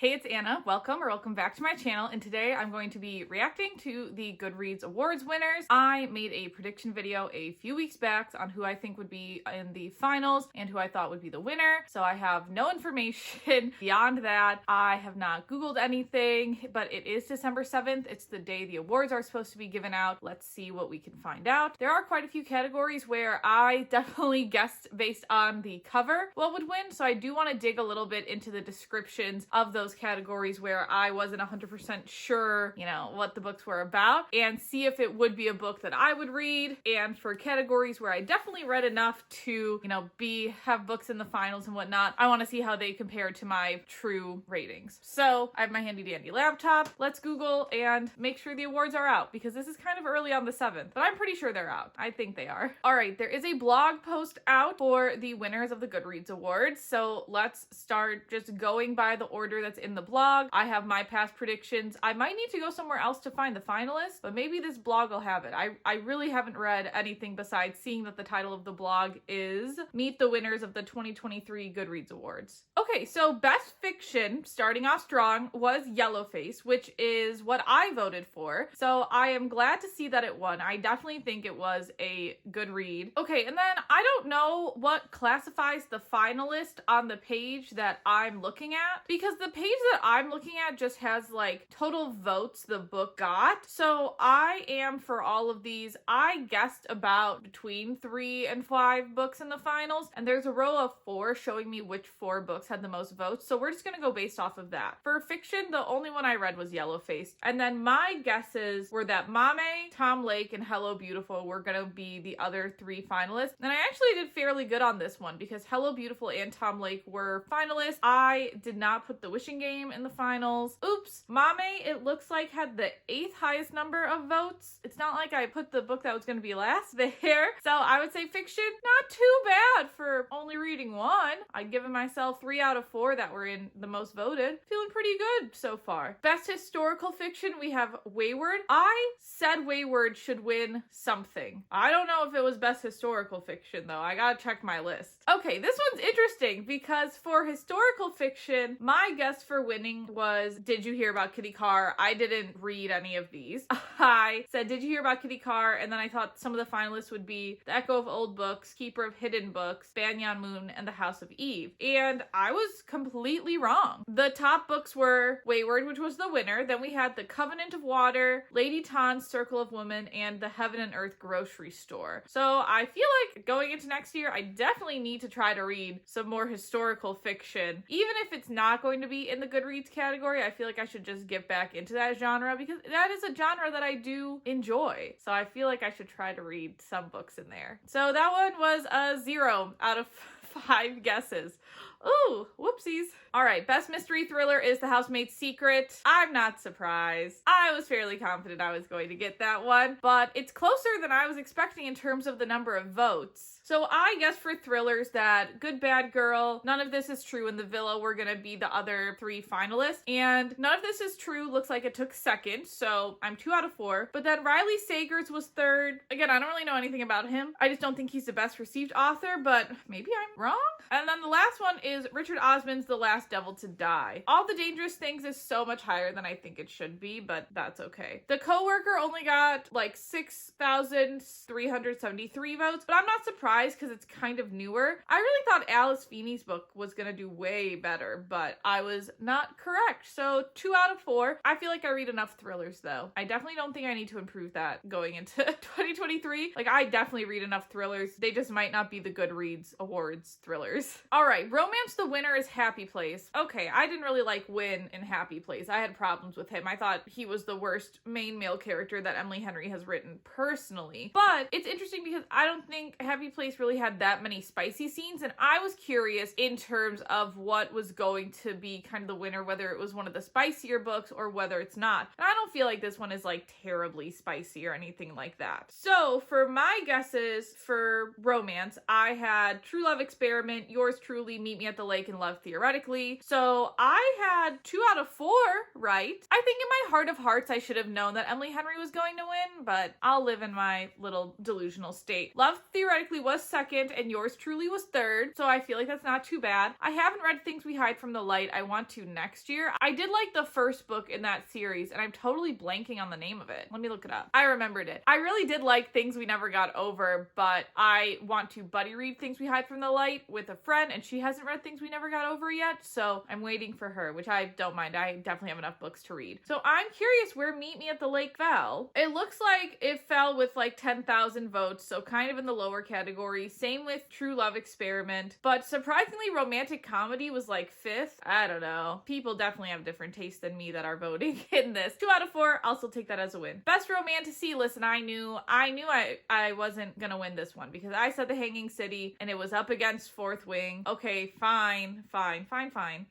Hey, it's Anna. Welcome back to my channel. And today I'm going to be reacting to the Goodreads Awards winners. I made a prediction video a few weeks back on who I think would be in the finals and who I thought would be the winner. So I have no information beyond that. I have not Googled anything, but it is December 7th. It's the day the awards are supposed to be given out. Let's see what we can find out. There are quite a few categories where I definitely guessed based on the cover what would win. So I do want to dig a little bit into the descriptions of those categories where I wasn't 100% sure, what the books were about, and see if it would be a book that I would read. And for categories where I definitely read enough to, have books in the finals and whatnot, I want to see how they compare to my true ratings. So I have my handy dandy laptop. Let's Google and make sure the awards are out, because this is kind of early on the 7th, but I'm pretty sure they're out. I think they are. All right, there is a blog post out for the winners of the Goodreads Awards. So let's start just going by the order that's in the blog. I have my past predictions. I might need to go somewhere else to find the finalists, but maybe this blog will have it. I really haven't read anything besides seeing that the title of the blog is Meet the Winners of the 2023 Goodreads Awards. Okay, so best fiction, starting off strong, was Yellowface, which is what I voted for. So I am glad to see that it won. I definitely think it was a good read. Okay, and then I don't know what classifies the finalist on the page that I'm looking at, because the page that I'm looking at just has like total votes the book got. So I am, for all of these, I guessed about between 3 and 5 books in the finals, and there's a row of 4 showing me which 4 books had the most votes. So we're just gonna go based off of that. For fiction, the only one I read was Yellowface, and then my guesses were that Mame, Tom Lake, and Hello Beautiful were gonna be the other 3 finalists. And I actually did fairly good on this one because Hello Beautiful and Tom Lake were finalists. I did not put The Wishing Game in the finals. Oops. Mame, it looks like, had the 8th highest number of votes. It's not like I put the book that was going to be last there. So I would say fiction, not too bad for only reading one. I'd given myself 3 out of 4 that were in the most voted. Feeling pretty good so far. Best historical fiction, we have Wayward. I said Wayward should win something. I don't know if it was best historical fiction though. I gotta check my list. Okay, this one's interesting because for historical fiction, my guess for winning was Did You Hear About Kitty Carr? I didn't read any of these. I said Did You Hear About Kitty Carr? And then I thought some of the finalists would be The Echo of Old Books, Keeper of Hidden Books, Banyan Moon, and The House of Eve. And I was completely wrong. The top books were Wayward, which was the winner. Then we had The Covenant of Water, Lady Tan's Circle of Women, and The Heaven and Earth Grocery Store. So I feel like going into next year, I definitely need to try to read some more historical fiction. Even if it's not going to be in the Goodreads category, I feel like I should just get back into that genre because that is a genre that I do enjoy. So I feel like I should try to read some books in there. So that one was a 0 out of 5 guesses. Ooh, whoopsies. All right, best mystery thriller is The Housemaid's Secret. I'm not surprised. I was fairly confident I was going to get that one, but it's closer than I was expecting in terms of the number of votes. So I guess for thrillers that Good Bad Girl, None of This Is True, and The Villa were gonna be the other 3 finalists. And None of This Is True looks like it took 2nd, so I'm 2 out of 4. But then Riley Sagers was 3rd. Again, I don't really know anything about him. I just don't think he's the best received author, but maybe I'm wrong. And then the last one is Richard Osman's The Last Devil to Die. All the Dangerous Things is so much higher than I think it should be, but that's okay. The Coworker only got like 6,373 votes, but I'm not surprised because it's kind of newer. I really thought Alice Feeney's book was gonna do way better, but I was not correct. So 2 out of 4. I feel like I read enough thrillers though. I definitely don't think I need to improve that going into 2023. Like, I definitely read enough thrillers. They just might not be the Goodreads Awards thrillers. All right, romance, the winner is Happy Place. Okay, I didn't really like Win in Happy Place. I had problems with him. I thought he was the worst main male character that Emily Henry has written personally. But it's interesting because I don't think Happy Place really had that many spicy scenes, and I was curious in terms of what was going to be kind of the winner, whether it was one of the spicier books or whether it's not. And I don't feel like this one is like terribly spicy or anything like that. So for my guesses for romance, I had True Love Experiment, Yours Truly, Meet Me at the Lake, and Love Theoretically. So I had 2 out of 4 right. I think in my heart of hearts I should have known that Emily Henry was going to win, but I'll live in my little delusional state. Love Theoretically was was second and yours truly was third, so I feel like that's not too bad. I haven't read Things We Hide from the Light. I want to next year. I did like the first book in that series, and I'm totally blanking on the name of it. Let me look it up. I remembered it. I really did like Things We Never Got Over, but I want to buddy read Things We Hide from the Light with a friend, and she hasn't read Things We Never Got Over yet, so I'm waiting for her, which I don't mind. I definitely have enough books to read. So I'm curious where Meet Me at the Lake fell. It looks like it fell with like 10,000 votes, so kind of in the lower category. Same with True Love Experiment, but surprisingly romantic comedy was like 5th. I don't know. People definitely have different tastes than me that are voting in this. 2 out of 4, I'll still take that as a win. Best romantasy, listen, I knew I wasn't gonna win this one because I said The Hanging City and it was up against Fourth Wing. Okay, fine.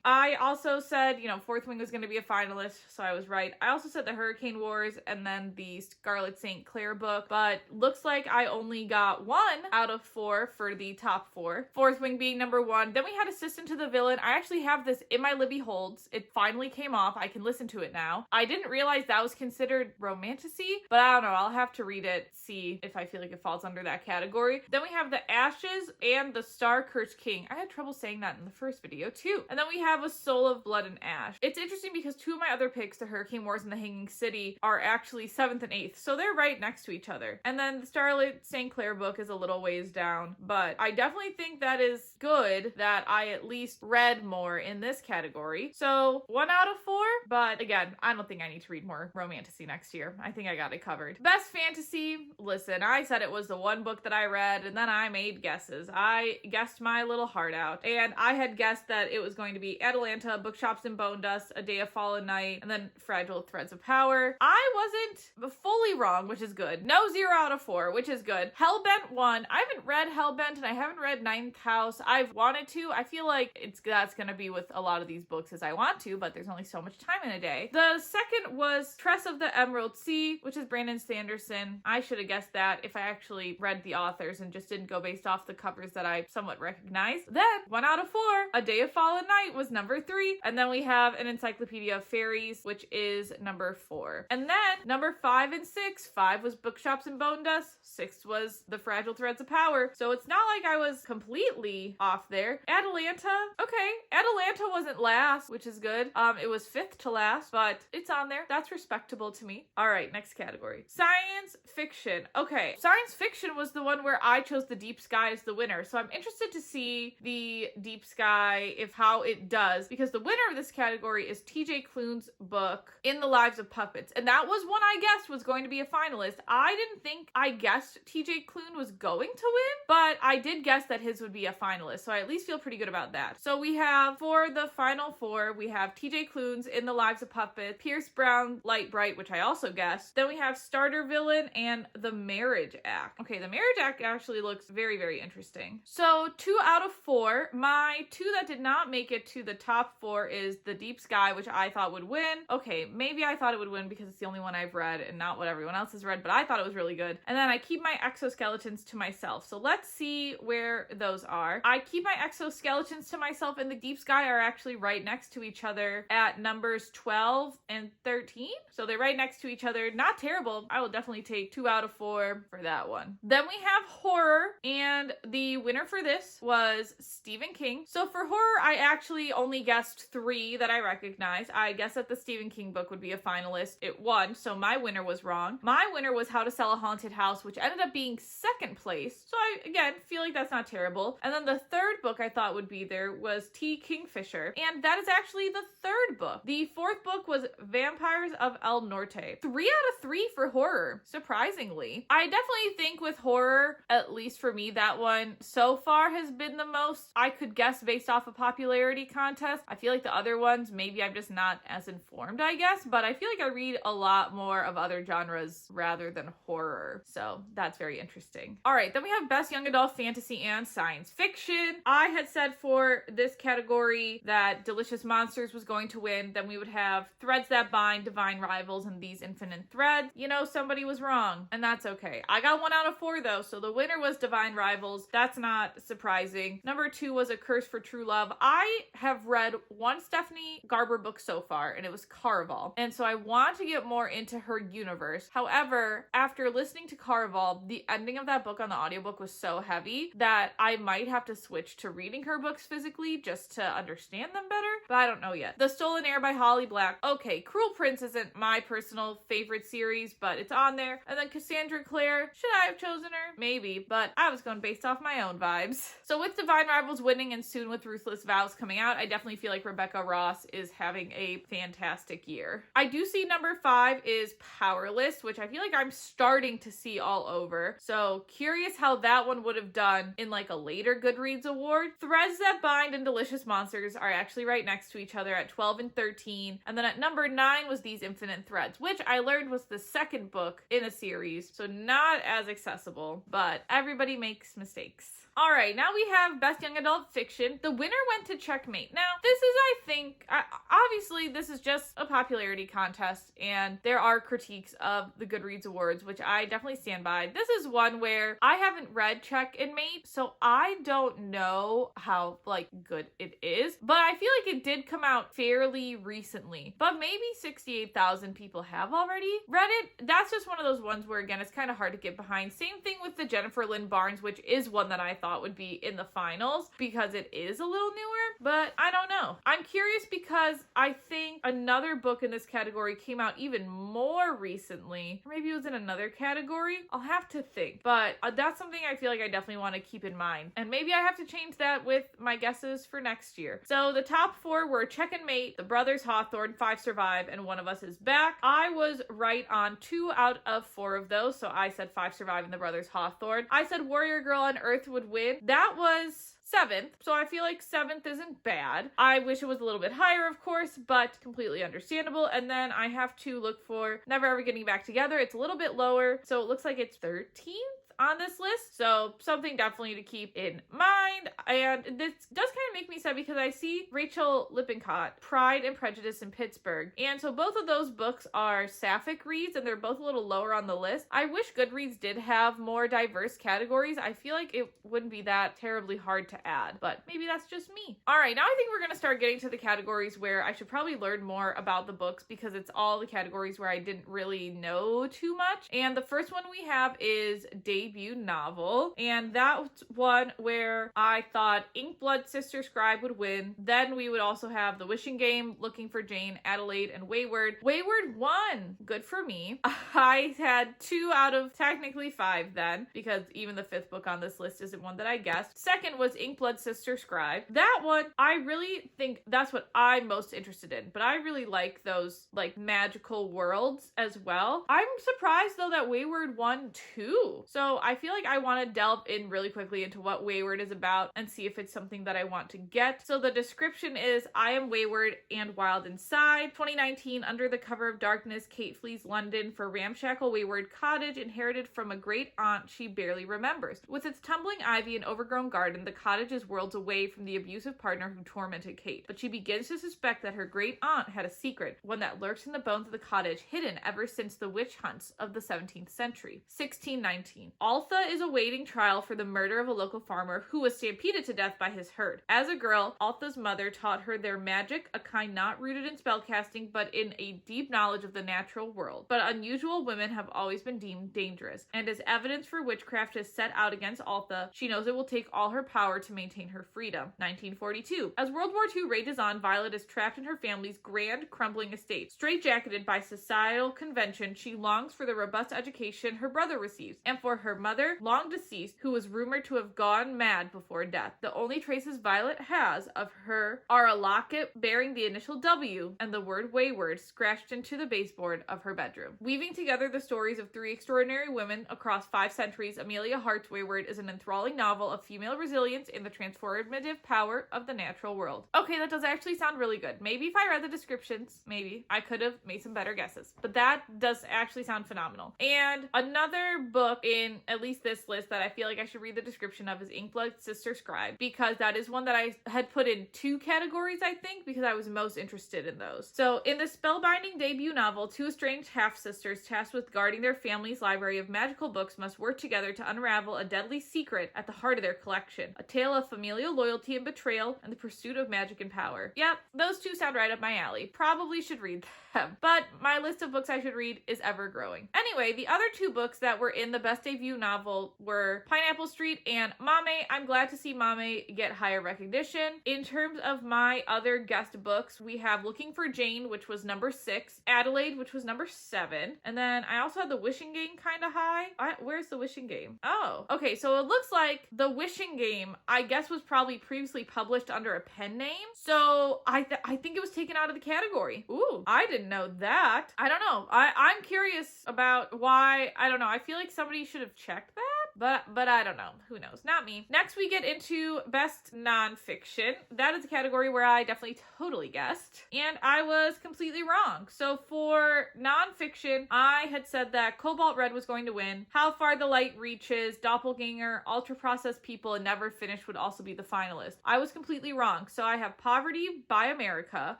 I also said, you know, Fourth Wing was gonna be a finalist, so I was right. I also said The Hurricane Wars and then the Scarlet St. Clair book, but looks like I only got 1 out of 4 for the top 4. Fourth Wing being number 1. Then we had Assistant to the Villain. I actually have this in my Libby Holds. It finally came off. I can listen to it now. I didn't realize that was considered romantasy, but I don't know. I'll have to read it, see if I feel like it falls under that category. Then we have The Ashes and The Star-Cursed King. I had trouble saying that in the first video too. And then we have A Soul of Blood and Ash. It's interesting because 2 of my other picks, The Hurricane Wars and The Hanging City, are actually 7th and 8th, so they're right next to each other. And then the Starlight St. Clair book is a little ways down, but I definitely think that is good that I at least read more in this category. So 1 out of 4, but again, I don't think I need to read more romantasy next year. I think I got it covered. Best fantasy, listen, I said it was the one book that I read and then I made guesses. I guessed my little heart out, and I had guessed that it was going to be Atalanta, Bookshops and Bone Dust, A Day of Fallen Night, and then Fragile Threads of Power. I wasn't fully wrong, which is good. No 0 out of 4, which is good. Hellbent won. I haven't read Hellbent and I haven't read Ninth House. I've wanted to. I feel like that's gonna be with a lot of these books as I want to, but there's only so much time in a day. The second was Tress of the Emerald Sea, which is Brandon Sanderson. I should have guessed that if I actually read the authors and just didn't go based off the covers that I somewhat recognize. Then 1 out of 4, A Day of Fallen Night was number 3. And then we have An Encyclopedia of Fairies, which is number 4. And then number 5 and 6, 5 was Bookshops and Bone Dust, 6 was The Fragile Threads of Power. So it's not like I was completely off there. Atalanta, okay. Atalanta wasn't last, which is good. It was 5th to last, but it's on there. That's respectable to me. All right, next category. Science fiction. Okay, science fiction was the one where I chose The Deep Sky as the winner. So I'm interested to see The Deep Sky, how it does, because the winner of this category is TJ Klune's book, In the Lives of Puppets. And that was one I guessed was going to be a finalist. I didn't think I guessed TJ Klune was going to win, but I did guess that his would be a finalist. So I at least feel pretty good about that. So we have, for the final 4, we have TJ Klune's In the Lives of Puppets, Pierce Brown, Light Bright, which I also guessed. Then we have Starter Villain and The Marriage Act. Okay, The Marriage Act actually looks very, very interesting. So 2 out of 4. My 2 that did not make it to the top 4 is The Deep Sky, which I thought would win. Okay, maybe I thought it would win because it's the only one I've read and not what everyone else has read, but I thought it was really good. And then I keep my exoskeletons to myself. So let's see where those are. I keep my exoskeletons to myself and The Deep Sky are actually right next to each other at numbers 12 and 13. So they're right next to each other. Not terrible. I will definitely take 2 out of 4 for that one. Then we have horror, and the winner for this was Stephen King. So for horror, I actually only guessed 3 that I recognize. I guessed that the Stephen King book would be a finalist. It won, so my winner was wrong. My winner was How to Sell a Haunted House, which ended up being 2nd place. So I, again, feel like that's not terrible. And then the 3rd book I thought would be there was T. Kingfisher, and that is actually the 3rd book. The 4th book was Vampires of El Norte. 3 out of 3 for horror, surprisingly. I definitely think with horror, at least for me, that one so far has been the most I could guess based off a popularity contest. I feel like the other ones, maybe I'm just not as informed, I guess, but I feel like I read a lot more of other genres rather than horror. So that's very interesting. All right, then we have Best Young Adult Fantasy and Science Fiction. I had said for this category that Delicious Monsters was going to win. Then we would have Threads That Bind, Divine Rivals, and These Infinite Threads. You know, somebody was wrong, and that's okay. I got 1 out of 4 though, so the winner was Divine Rivals. That's not surprising. Number 2 was A Curse for True Love. I have read 1 Stephanie Garber book so far, and it was Caraval. And so I want to get more into her universe. However, after listening to Caraval, the ending of that book on the audiobook audiobook was so heavy that I might have to switch to reading her books physically just to understand them better, but I don't know yet. The Stolen Heir by Holly Black. Okay, Cruel Prince isn't my personal favorite series, but it's on there. And then Cassandra Clare, should I have chosen her? Maybe, but I was going based off my own vibes. So with Divine Rivals winning and soon with Ruthless Vows coming out, I definitely feel like Rebecca Ross is having a fantastic year. I do see number 5 is Powerless, which I feel like I'm starting to see all over. So curious how that one would have done in like a later Goodreads award. Threads That Bind and Delicious Monsters are actually right next to each other at 12 and 13. And then at number 9 was These Infinite Threads, which I learned was the second book in a series. So not as accessible, but everybody makes mistakes. All right, now we have Best Young Adult Fiction. The winner went to Checkmate. Now, this is, I think, obviously this is just a popularity contest, and there are critiques of the Goodreads Awards, which I definitely stand by. This is one where I haven't read Check and Mate, so I don't know how, like, good it is, but I feel like it did come out fairly recently. But maybe 68,000 people have already read it. That's just one of those ones where, again, it's kind of hard to get behind. Same thing with the Jennifer Lynn Barnes, which is one that I thought would be in the finals because it is a little newer, but I don't know. I'm curious because I think another book in this category came out even more recently, or maybe it was in another category. I'll have to think, but that's something I feel like I definitely want to keep in mind, and maybe I have to change that with my guesses for next year. So the top 4 were Check and Mate, The Brothers Hawthorne, 5 Survive, and One of Us is Back. I was right on 2 out of 4 of those, so I said 5 Survive and The Brothers Hawthorne. I said Warrior Girl on Earth would win. That was 7th, so I feel like 7th isn't bad. I wish it was a little bit higher, of course, but completely understandable. And then I have to look for Never Ever Getting Back Together. It's a little bit lower, so it looks like it's 13th on this list, so something definitely to keep in mind. And this does kind of make me sad because I see Rachel Lippincott, Pride and Prejudice in Pittsburgh, and so both of those books are sapphic reads, and they're both a little lower on the list. I wish Goodreads did have more diverse categories. I feel like it wouldn't be that terribly hard to add, but maybe that's just me. All right, now I think we're gonna start getting to the categories where I should probably learn more about the books because it's all the categories where I didn't really know too much. And the first one we have is debut novel, and that's one where I thought Inkblood Sister Scribe would win. Then we would also have The Wishing Game, Looking for Jane, Adelaide, and Wayward. Wayward won. Good for me. I had 2 out of technically 5 then, because even the 5th book on this list isn't one that I guessed. Second was Inkblood Sister Scribe. That one, I really think that's what I'm most interested in, but I really like those like magical worlds as well. I'm surprised though that Wayward won too. So I feel like I want to delve in really quickly into what Wayward is about and see if it's something that I want to get. So the description is, I am wayward and wild inside. 2019, under the cover of darkness, Kate flees London for ramshackle wayward cottage inherited from a great aunt she barely remembers. With its tumbling ivy and overgrown garden, the cottage is worlds away from the abusive partner who tormented Kate. But she begins to suspect that her great aunt had a secret, one that lurks in the bones of the cottage, hidden ever since the witch hunts of the 17th century. 1619. Altha is awaiting trial for the murder of a local farmer who was stampeded to death by his herd. As a girl, Altha's mother taught her their magic, a kind not rooted in spellcasting, but in a deep knowledge of the natural world. But unusual women have always been deemed dangerous, and as evidence for witchcraft is set out against Altha, she knows it will take all her power to maintain her freedom. 1942. As World War II rages on, Violet is trapped in her family's grand, crumbling estate. Straitjacketed by societal convention, she longs for the robust education her brother receives, and for her mother, long deceased, who was rumored to have gone mad before death. The only traces Violet has of her are a locket bearing the initial W and the word wayward scratched into the baseboard of her bedroom. Weaving together the stories of 3 extraordinary women across 5 centuries, Amelia Hart's Wayward is an enthralling novel of female resilience in the transformative power of the natural world. Okay, that does actually sound really good. Maybe if I read the descriptions, maybe I could have made some better guesses, but that does actually sound phenomenal. And another book in at least this list that I feel like I should read the description of is Inkblood Sister Scribe, because that is one that I had put in 2 categories, I think, because I was most interested in those. So in the spellbinding debut novel, 2 estranged half-sisters tasked with guarding their family's library of magical books must work together to unravel a deadly secret at the heart of their collection. A tale of familial loyalty and betrayal and the pursuit of magic and power. Yep, those 2 sound right up my alley. Probably should read them. But my list of books I should read is ever growing. Anyway, the other 2 books that were in the Best Debut debut novel were Pineapple Street and Mame. I'm glad to see Mame get higher recognition. In terms of my other guest books, we have Looking for Jane, which was number 6, Adelaide, which was number 7, and then I also had The Wishing Game kind of high. Where's The Wishing Game? Oh, okay, so it looks like The Wishing Game, I guess, was probably previously published under a pen name, so I think it was taken out of the category. Ooh, I didn't know that. I don't know. I'm curious about why. I don't know. I feel like somebody should have checked that, but I don't know. Who knows? Not me. Next, we get into best nonfiction. That is a category where I definitely totally guessed, and I was completely wrong. So for nonfiction, I had said that Cobalt Red was going to win. How Far the Light Reaches, Doppelganger, Ultra Processed People, and Never Finished would also be the finalist. I was completely wrong. So I have Poverty by America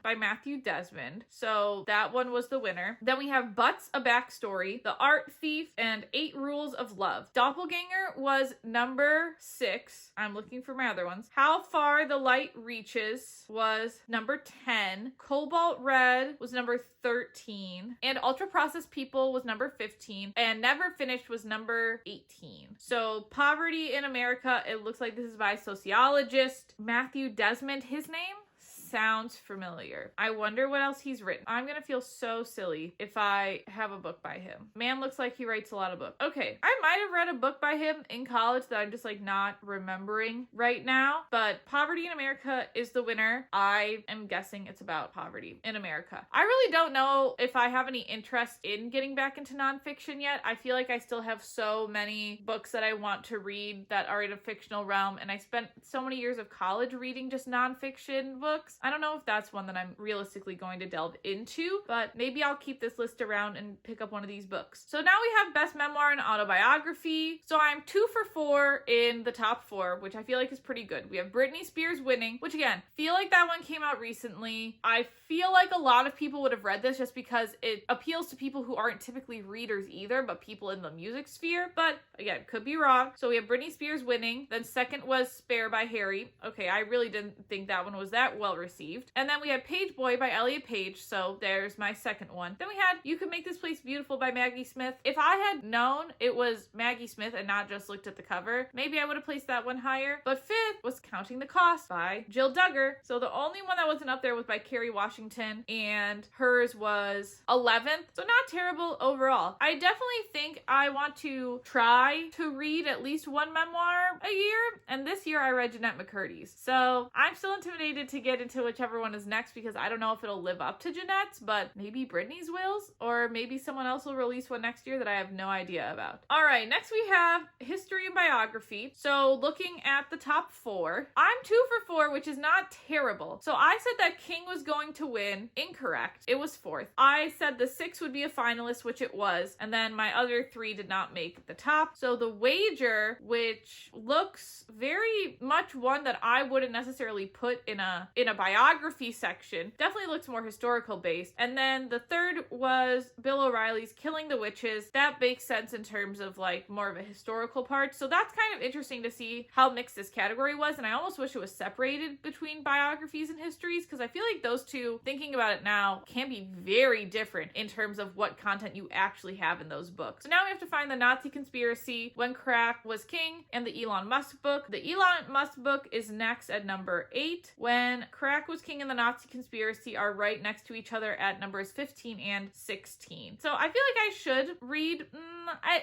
by Matthew Desmond. So that one was the winner. Then we have Butts, A Backstory, The Art Thief, and 8 Rules of Love. Doppelganger was number 6. I'm looking for my other ones. How Far the Light Reaches was number 10. Cobalt Red was number 13. And Ultra Processed People was number 15. And Never Finished was number 18. So Poverty in America, it looks like this is by sociologist Matthew Desmond. His name sounds familiar. I wonder what else he's written. I'm gonna feel so silly if I have a book by him. Man looks like he writes a lot of books. Okay, I might have read a book by him in college that I'm just like not remembering right now, but Poverty in America is the winner. I am guessing it's about poverty in America. I really don't know if I have any interest in getting back into nonfiction yet. I feel like I still have so many books that I want to read that are in a fictional realm, and I spent so many years of college reading just nonfiction books. I don't know if that's one that I'm realistically going to delve into, but maybe I'll keep this list around and pick up one of these books. So now we have best memoir and autobiography. So I'm 2 for 4 in the top 4, which I feel like is pretty good. We have Britney Spears winning, which again, feel like that one came out recently. I feel like a lot of people would have read this just because it appeals to people who aren't typically readers either, but people in the music sphere. But again, could be wrong. So we have Britney Spears winning. Then second was Spare by Harry. Okay, I really didn't think that one was that well received. And then we had Page Boy by Elliot Page, so there's my second one. Then we had You Could Make This Place Beautiful by Maggie Smith. If I had known it was Maggie Smith and not just looked at the cover, maybe I would have placed that one higher. But fifth was Counting the Cost by Jill Duggar. So the only one that wasn't up there was by Kerry Washington, and hers was 11th, so not terrible overall. I definitely think I want to try to read at least one memoir a year, and this year I read Jeanette McCurdy's. So I'm still intimidated to get into whichever one is next because I don't know if it'll live up to Jeanette's, but maybe Brittany's wills, or maybe someone else will release one next year that I have no idea about. All right, next we have history and biography. So looking at the top 4, I'm 2 for 4, which is not terrible. So I said that King was going to win. Incorrect. It was 4th. I said the 6 would be a finalist, which it was, and then my other 3 did not make the top. So The Wager, which looks very much one that I wouldn't necessarily put in a biography section, definitely looks more historical based. And then the 3rd was Bill O'Reilly's Killing the Witches. That makes sense in terms of like more of a historical part. So that's kind of interesting to see how mixed this category was, and I almost wish it was separated between biographies and histories because I feel like those two, thinking about it now, can be very different in terms of what content you actually have in those books. So now we have to find the Nazi Conspiracy, When Crack Was King, and the Elon Musk book. The Elon Musk book is next at number 8. When Crack Was King and the Nazi Conspiracy are right next to each other at numbers 15 and 16. So I feel like I should read.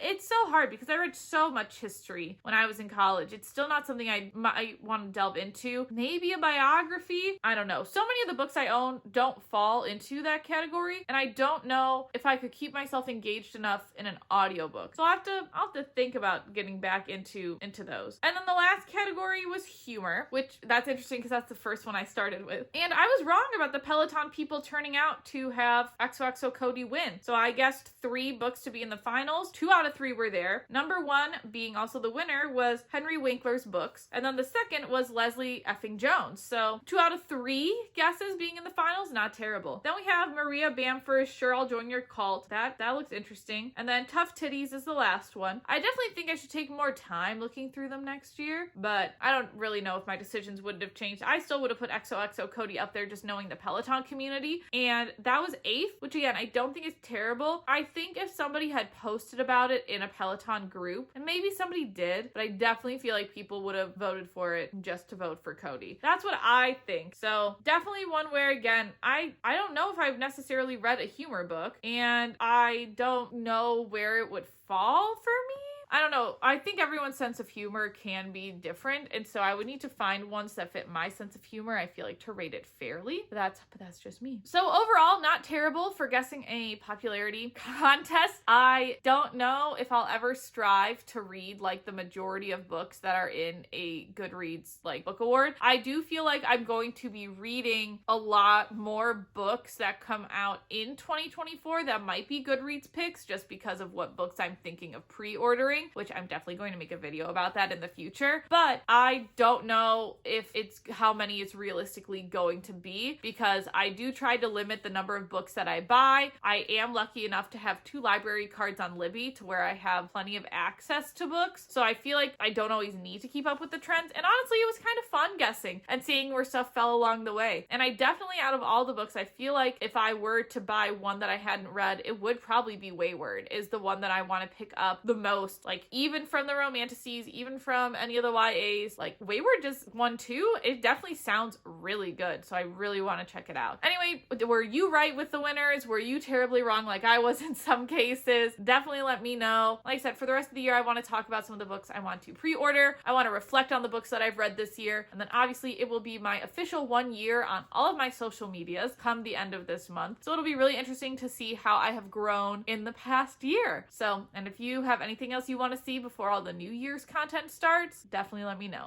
It's so hard because I read so much history when I was in college. It's still not something I might want to delve into. Maybe a biography? I don't know. So many of the books I own don't fall into that category, and I don't know if I could keep myself engaged enough in an audiobook. So I'll have to think about getting back into those. And then the last category was humor, which that's interesting because that's the first one I started with. And I was wrong about the Peloton people turning out to have XOXO Cody win. So I guessed 3 books to be in the finals. 2 out of 3 were there. Number 1, being also the winner, was Henry Winkler's books. And then the second was Leslie effing Jones. So 2 out of 3 guesses being in the finals, not terrible. Then we have Maria Bamford's Sure I'll Join Your Cult. That looks interesting. And then Tough Titties is the last one. I definitely think I should take more time looking through them next year, but I don't really know if my decisions wouldn't have changed. I still would have put XOXO So Cody up there just knowing the Peloton community. And that was 8th, which again, I don't think is terrible. I think if somebody had posted about it in a Peloton group, and maybe somebody did, but I definitely feel like people would have voted for it just to vote for Cody. That's what I think. So definitely one where, again, I don't know if I've necessarily read a humor book, and I don't know where it would fall for me. I don't know. I think everyone's sense of humor can be different, and so I would need to find ones that fit my sense of humor, I feel like, to rate it fairly. But that's just me. So overall, not terrible for guessing a popularity contest. I don't know if I'll ever strive to read like the majority of books that are in a Goodreads like book award. I do feel like I'm going to be reading a lot more books that come out in 2024 that might be Goodreads picks, just because of what books I'm thinking of pre-ordering, which I'm definitely going to make a video about that in the future. But I don't know if it's how many it's realistically going to be, because I do try to limit the number of books that I buy. I am lucky enough to have 2 library cards on Libby to where I have plenty of access to books. So I feel like I don't always need to keep up with the trends. And honestly, it was kind of fun guessing and seeing where stuff fell along the way. And I definitely, out of all the books, I feel like if I were to buy one that I hadn't read, it would probably be Wayward, is the one that I want to pick up the most. Like, even from the romanticies, even from any of the YAs, like Wayward just won 2. It definitely sounds really good. So I really want to check it out. Anyway, were you right with the winners? Were you terribly wrong like I was in some cases? Definitely let me know. Like I said, for the rest of the year, I want to talk about some of the books I want to pre-order. I want to reflect on the books that I've read this year. And then obviously it will be my official 1 year on all of my social medias come the end of this month. So it'll be really interesting to see how I have grown in the past year. So, and if you have anything else you want to see before all the New Year's content starts, definitely let me know.